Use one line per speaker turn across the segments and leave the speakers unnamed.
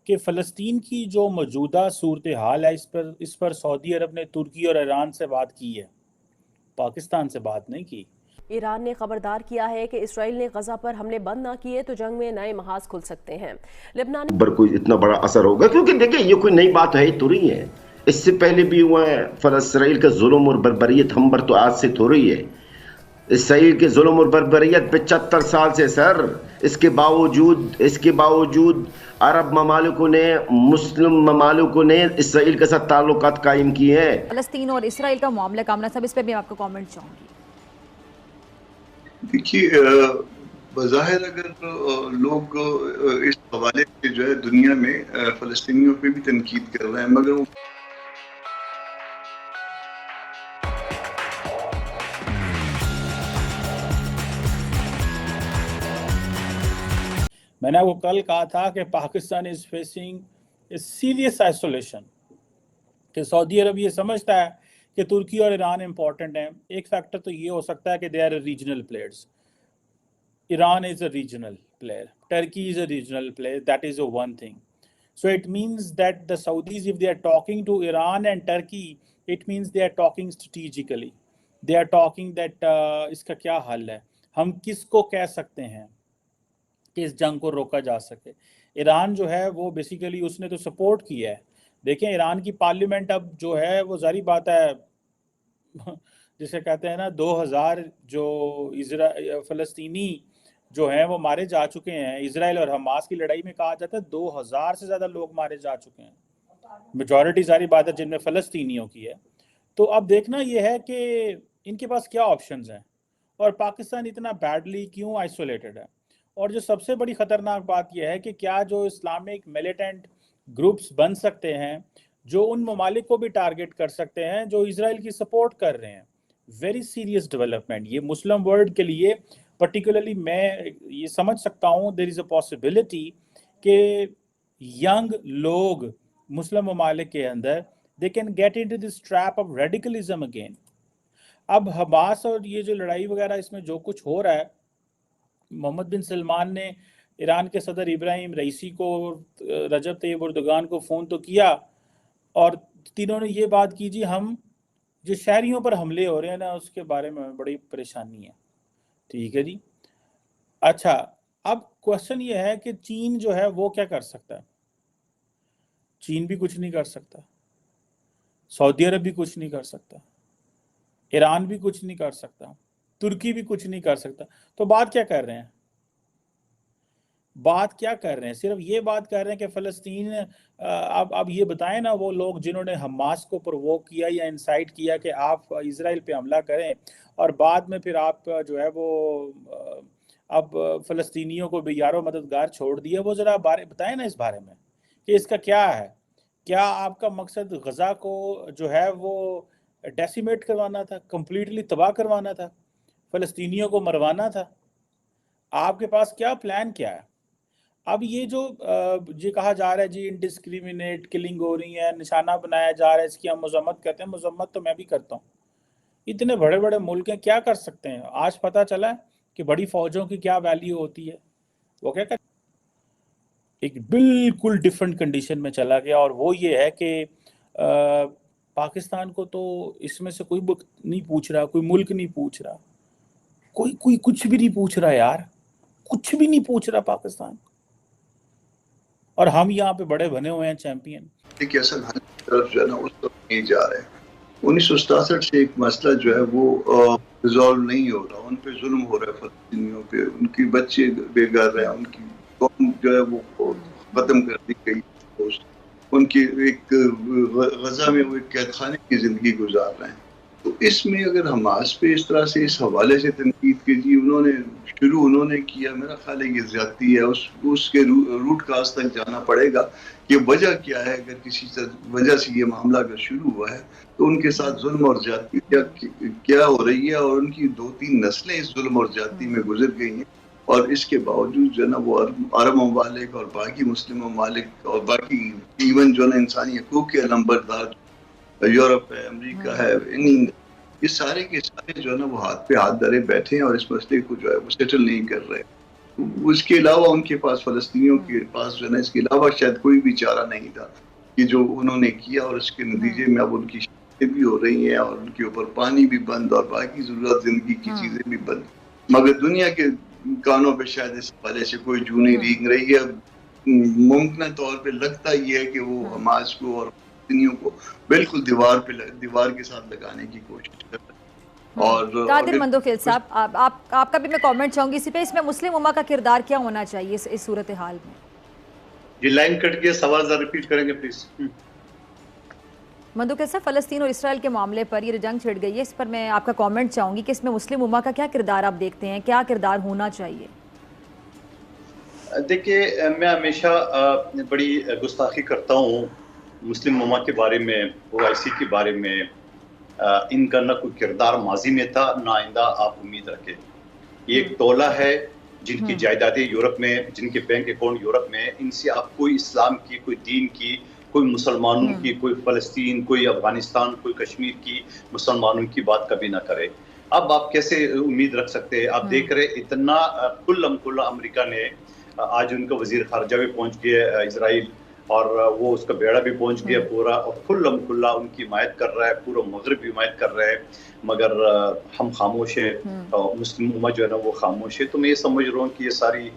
کہ فلسطین کی جو موجودہ صورتحال ہے اس پر سعودی عرب نے ترکی اور ایران سے بات کی ہے، پاکستان سے بات نہیں کی۔
ایران نے خبردار کیا ہے کہ اسرائیل نے غزہ پر حملے بند نہ کیے تو جنگ میں نئے محاذ کھل سکتے ہیں۔ لبنان
پر کوئی اتنا بڑا اثر ہوگا، کیونکہ دیکھیں یہ کوئی نئی بات ہے تو نہیں ہے، اس سے پہلے بھی ہوا ہے۔ اسرائیل کا ظلم اور بربریت ہم پر تو آج سے تھوڑی ہے۔ اسرائیل کے ظلم اور بربریت 75 سال سے سر، اس کے باوجود عرب ممالکوں نے، مسلم ممالکوں نے اسرائیل کے ساتھ تعلقات قائم کیے ہیں۔
فلسطین اور اسرائیل کا معاملہ کامرا صاحب، اس پہ بھی آپ کا کامنٹ چاہوں گی۔
دیکھیے بظاہر اگر لوگ اس حوالے سے جو ہے دنیا میں فلسطینیوں پہ بھی تنقید کر رہے ہیں، مگر
میں نے آپ کو کل کہا تھا کہ Pakistan is facing a serious isolation, کہ سعودی عرب یہ سمجھتا ہے کہ ترکی اور ایران امپورٹنٹ ہیں۔ ایک فیکٹر تو یہ ہو سکتا ہے کہ they are regional players, Iran is a regional player, Turkey is a regional player, that is a one thing. So it means that the Saudis, if they are talking to Iran and Turkey, it means they are talking strategically. They are talking that اس کا کیا حل ہے، ہم کس کو کہہ سکتے ہیں کہ اس جنگ کو روکا جا سکے۔ ایران جو ہے وہ بیسیکلی اس نے تو سپورٹ کیا ہے۔ دیکھیں ایران کی پارلیمنٹ اب جو ہے وہ ظاہری بات ہے، جسے کہتے ہیں نا 2000 جو فلسطینی جو ہیں وہ مارے جا چکے ہیں۔ اسرائیل اور حماس کی لڑائی میں کہا جاتا ہے 2000 سے زیادہ لوگ مارے جا چکے ہیں، میجورٹی ساری بات ہے جن میں فلسطینیوں کی ہے۔ تو اب دیکھنا یہ ہے کہ ان کے پاس کیا آپشنز ہیں، اور پاکستان اتنا بیڈلی کیوں آئسولیٹڈ ہے۔ اور جو سب سے بڑی خطرناک بات یہ ہے کہ کیا جو اسلامک ملیٹنٹ گروپس بن سکتے ہیں جو ان ممالک کو بھی ٹارگٹ کر سکتے ہیں جو اسرائیل کی سپورٹ کر رہے ہیں۔ ویری سیریس ڈیولپمنٹ یہ مسلم ورلڈ کے لیے، پرٹیکولرلی میں یہ سمجھ سکتا ہوں دیر از اے پاسبلٹی کہ ینگ لوگ مسلم ممالک کے اندر they can get into this trap of radicalism again. اب حماس اور یہ جو لڑائی وغیرہ اس میں جو کچھ ہو رہا ہے، محمد بن سلمان نے ایران کے صدر ابراہیم رئیسی کو، رجب طیب اردوغان کو فون تو کیا، اور تینوں نے یہ بات کی جی ہم جو شہریوں پر حملے ہو رہے ہیں نا اس کے بارے میں بڑی پریشانی ہے۔ ٹھیک ہے جی، اچھا اب کوشچن یہ ہے کہ چین جو ہے وہ کیا کر سکتا ہے؟ چین بھی کچھ نہیں کر سکتا، سعودی عرب بھی کچھ نہیں کر سکتا، ایران بھی کچھ نہیں کر سکتا، ترکی بھی کچھ نہیں کر سکتا۔ تو بات کیا کر رہے ہیں؟ صرف یہ بات کر رہے ہیں کہ فلسطین، اب یہ بتائیں نا وہ لوگ جنہوں نے حماس کو پرووک کیا یا انسائٹ کیا کہ آپ اسرائیل پہ حملہ کریں، اور بعد میں پھر آپ جو ہے وہ اب فلسطینیوں کو بھی یارو مددگار چھوڑ دیا، وہ ذرا بتائیں نا اس بارے میں کہ اس کا کیا ہے؟ کیا آپ کا مقصد غزہ کو جو ہے وہ ڈیسیمیٹ کروانا تھا، کمپلیٹلی تباہ کروانا تھا، فلسطینیوں کو مروانا تھا؟ آپ کے پاس کیا پلان کیا ہے؟ اب یہ جو یہ کہا جا رہا ہے جی انڈسکریمنیٹ کلنگ ہو رہی ہے، نشانہ بنایا جا رہا ہے، اس کی ہم مذمت کرتے ہیں۔ مذمت تو میں بھی کرتا ہوں، اتنے بڑے بڑے ملک ہیں، کیا کر سکتے ہیں؟ آج پتہ چلا ہے کہ بڑی فوجوں کی کیا ویلیو ہوتی ہے، وہ کیا کرتے ایک بالکل ڈیفرنٹ کنڈیشن میں چلا گیا، اور وہ یہ ہے کہ پاکستان کو تو اس میں سے کوئی نہیں پوچھ رہا، کوئی ملک نہیں پوچھ رہا، کوئی کچھ بھی نہیں پوچھ رہا یار، کچھ بھی نہیں پوچھ رہا پاکستان، اور ہم یہاں پہ بڑے بنے ہوئے ہیں چیمپئن۔
ایک اصل حل کی طرف جو ہے نا اس طرف نہیں جا رہے ہیں۔ 1967 سے ایک مسئلہ جو ہے وہ ریزالو نہیں ہو رہا، ان پہ ظلم ہو رہا ہے، فلسطینیوں پہ، ان کی بچے بے گھر ہیں، ان کی قوم جو ہے وہ ختم کر دی گئی، ان کی ایک غزہ میں وہ ایک قید خانے کی زندگی گزار رہے ہیں۔ تو اس میں اگر حماس پہ اس طرح سے اس حوالے سے تنقید کی جی انہوں نے کیا، میرا خیال ہے یہ زیادتی ہے۔ اس کے روٹ کاز تک جانا پڑے گا کہ وجہ کیا ہے۔ اگر کسی وجہ سے یہ معاملہ اگر شروع ہوا ہے تو ان کے ساتھ ظلم اور زیادتی کیا ہو رہی ہے، اور ان کی 2-3 نسلیں اس ظلم اور زیادتی میں گزر گئی ہیں، اور اس کے باوجود جو ہے نا وہ عرب ممالک اور باقی مسلم ممالک اور باقی ایون جو ہے نا انسانی حقوق کے علمبردار یورپ ہے، امریکہ ہے، انگلینڈ، یہ سارے کے سارے جو ہے نا وہ ہاتھ پہ ہاتھ دھرے بیٹھے ہیں اور اس مسئلے کو جو ہے وہ سیٹل نہیں کر رہے۔ اس کے علاوہ ان کے پاس فلسطینیوں کے پاس جو ہے نا اس کے علاوہ شاید کوئی بھی چارہ نہیں تھا کہ جو انہوں نے کیا، اور اس کے نتیجے میں اب ان کی شادیاں بھی ہو رہی ہیں اور ان کے اوپر پانی بھی بند اور باقی ضرورت زندگی کی چیزیں بھی بند، مگر دنیا کے کانوں پہ شاید اس وجہ سے کوئی جو نہیں رینگ رہی ہے۔ ممکنہ طور پہ لگتا یہ ہے کہ وہ حماس کو اور فلسطینیوں کو بالکل دیوار کے ساتھ لگانے کی کوشش کر رہے ہیں۔ اور
قادر مندوفیل صاحب، آپ کا بھی میں کامنٹ چاہوں گی اسی پہ، اس میں مسلم امہ کا کردار کیا ہونا چاہیے اس صورتحال میں؟
یہ لائن کٹ گیا، سوال ذرا ریپیٹ کریں گے پلیز۔
مندوفیل صاحب، فلسطین اور اسرائیل کے معاملے پر یہ جنگ چھڑ گئی ہے، اس پر میں آپ کا کامنٹ چاہوں گی کہ اس میں مسلم امہ کا کیا کردار آپ دیکھتے ہیں، کیا کردار ہونا چاہیے؟
دیکھیے، میں ہمیشہ بڑی گستاخی کرتا ہوں مسلم امہ کے بارے میں، OIC کے بارے میں۔ ان کا نہ کوئی کردار ماضی میں تھا، نہ آئندہ آپ امید رکھیں۔ یہ ایک ٹولہ ہے جن کی جائیدادیں یورپ میں، جن کے بینک اکاؤنٹ یورپ میں، ان سے آپ کوئی اسلام کی، کوئی دین کی، کوئی مسلمانوں کی، کوئی فلسطین، کوئی افغانستان، کوئی کشمیر کی مسلمانوں کی بات کبھی نہ کرے۔ اب آپ کیسے امید رکھ سکتے ہیں؟ آپ دیکھ رہے اتنا کھلا امریکہ نے، آج ان کا وزیر خارجہ بھی پہنچ گیا اسرائیل، اور وہ اس کا بیڑا بھی پہنچ گیا پورا، اور کھلا ان کی حمایت کر رہا ہے، پورا مغرب بھی حمایت کر رہا ہے، مگر ہم خاموش ہیں، مسلم امہ جو ہے نا وہ خاموش ہے۔ تو میں یہ سمجھ رہا ہوں کہ یہ ساری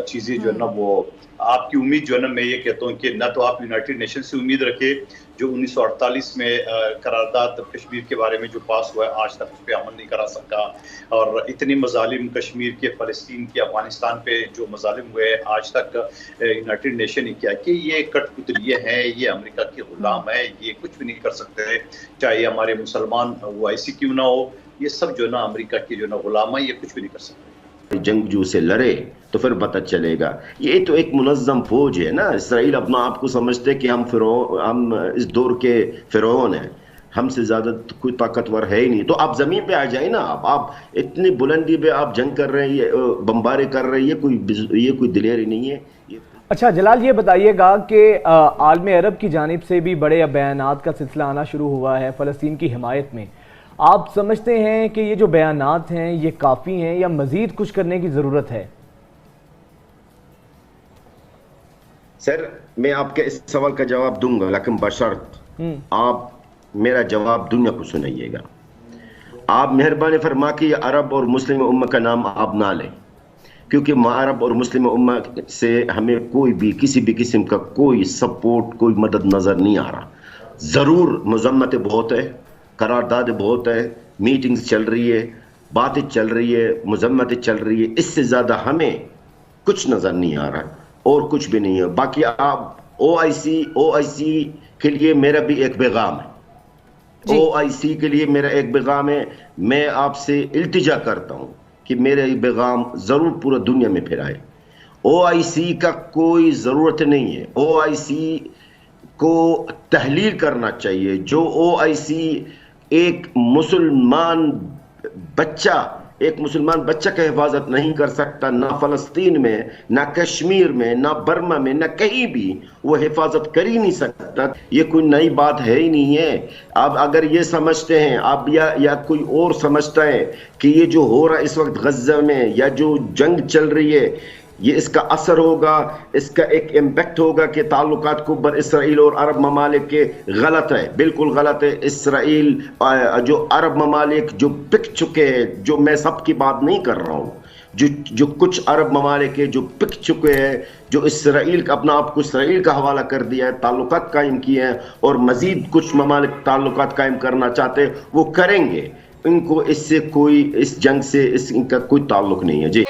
چیزیں جو ہے نا وہ آپ کی امید جو ہے نا، میں یہ کہتا ہوں کہ نہ تو آپ یونائٹڈ نیشن سے امید رکھے، جو 1948 میں قرارداد کشمیر کے بارے میں جو پاس ہوا ہے، آج تک اس پہ عمل نہیں کرا سکا، اور اتنے مظالم کشمیر کے، فلسطین کے، افغانستان پہ جو مظالم ہوئے آج تک یونائٹڈ نیشن نے کیا کہ یہ کٹ پتلیے ہیں، یہ امریکہ کے غلام ہے، یہ کچھ بھی نہیں کر سکتے، چاہے ہمارے مسلمان OIC کیوں نہ ہو، یہ سب جو ہے نا امریکہ کے جو ہے نا غلام ہے، یہ کچھ بھی نہیں کر سکتے۔
جنگجو سے لڑے تو پھر پتہ چلے گا۔ یہ تو ایک منظم فوج ہے نا، اسرائیل اپنا آپ کو سمجھتے کہ ہم اس دور کے فرعون ہیں، ہم سے زیادہ کوئی طاقتور ہے ہی نہیں۔ تو آپ زمین پہ آ جائیں نا، آپ اتنی بلندی پہ آپ جنگ کر رہے ہیں، بمبارے کر رہے ہیں، یہ کوئی دلیری نہیں ہے۔
اچھا جلال، یہ بتائیے گا کہ عالم عرب کی جانب سے بھی بڑے بیانات کا سلسلہ آنا شروع ہوا ہے فلسطین کی حمایت میں۔ آپ سمجھتے ہیں کہ یہ جو بیانات ہیں یہ کافی ہیں یا مزید کچھ کرنے کی ضرورت ہے؟
سر، میں آپ کے اس سوال کا جواب دوں گا، لیکن بشرط آپ میرا جواب دنیا کو سنائیے گا۔ آپ مہربانی فرما کے یہ عرب اور مسلم امہ کا نام آپ نہ لیں، کیونکہ عرب اور مسلم امہ سے ہمیں کوئی بھی کسی بھی قسم کا کوئی سپورٹ، کوئی مدد نظر نہیں آ رہا۔ ضرور مذمتیں بہت ہے، قرارداد بہت ہے، میٹنگز چل رہی ہے، باتیں چل رہی ہے، مذمتیں چل رہی ہے، اس سے زیادہ ہمیں کچھ نظر نہیں آ رہا اور کچھ بھی نہیں ہے۔ باقی آپ OIC کے لیے میرا بھی ایک پیغام ہے، OIC کے لیے میرا ایک پیغام ہے۔ میں آپ سے التجا کرتا ہوں کہ میرا یہ پیغام ضرور پورا دنیا میں پھیلائے۔ OIC کا کوئی ضرورت نہیں ہے، OIC کو تحلیل کرنا چاہیے۔ جو OIC ایک مسلمان بچہ کا حفاظت نہیں کر سکتا، نہ فلسطین میں، نہ کشمیر میں، نہ برما میں، نہ کہیں بھی وہ حفاظت کر ہی نہیں سکتا۔ یہ کوئی نئی بات ہے ہی نہیں ہے۔ آپ اگر یہ سمجھتے ہیں آپ یا کوئی اور سمجھتا ہے کہ یہ جو ہو رہا ہے اس وقت غزہ میں یا جو جنگ چل رہی ہے یہ اس کا اثر ہوگا، اس کا ایک امپیکٹ ہوگا کہ تعلقات کو بر اسرائیل اور عرب ممالک کے، غلط ہے، بالکل غلط ہے۔ اسرائیل جو عرب ممالک جو پک چکے ہیں، جو میں سب کی بات نہیں کر رہا ہوں، جو کچھ عرب ممالک ہیں جو پک چکے ہیں، جو اسرائیل کا اپنا آپ کو اسرائیل کا حوالہ کر دیا ہے، تعلقات قائم کیے ہیں، اور مزید کچھ ممالک تعلقات قائم کرنا چاہتے ہیں، وہ کریں گے۔ ان کو اس سے کوئی، اس جنگ سے ان کا کوئی تعلق نہیں ہے۔ جی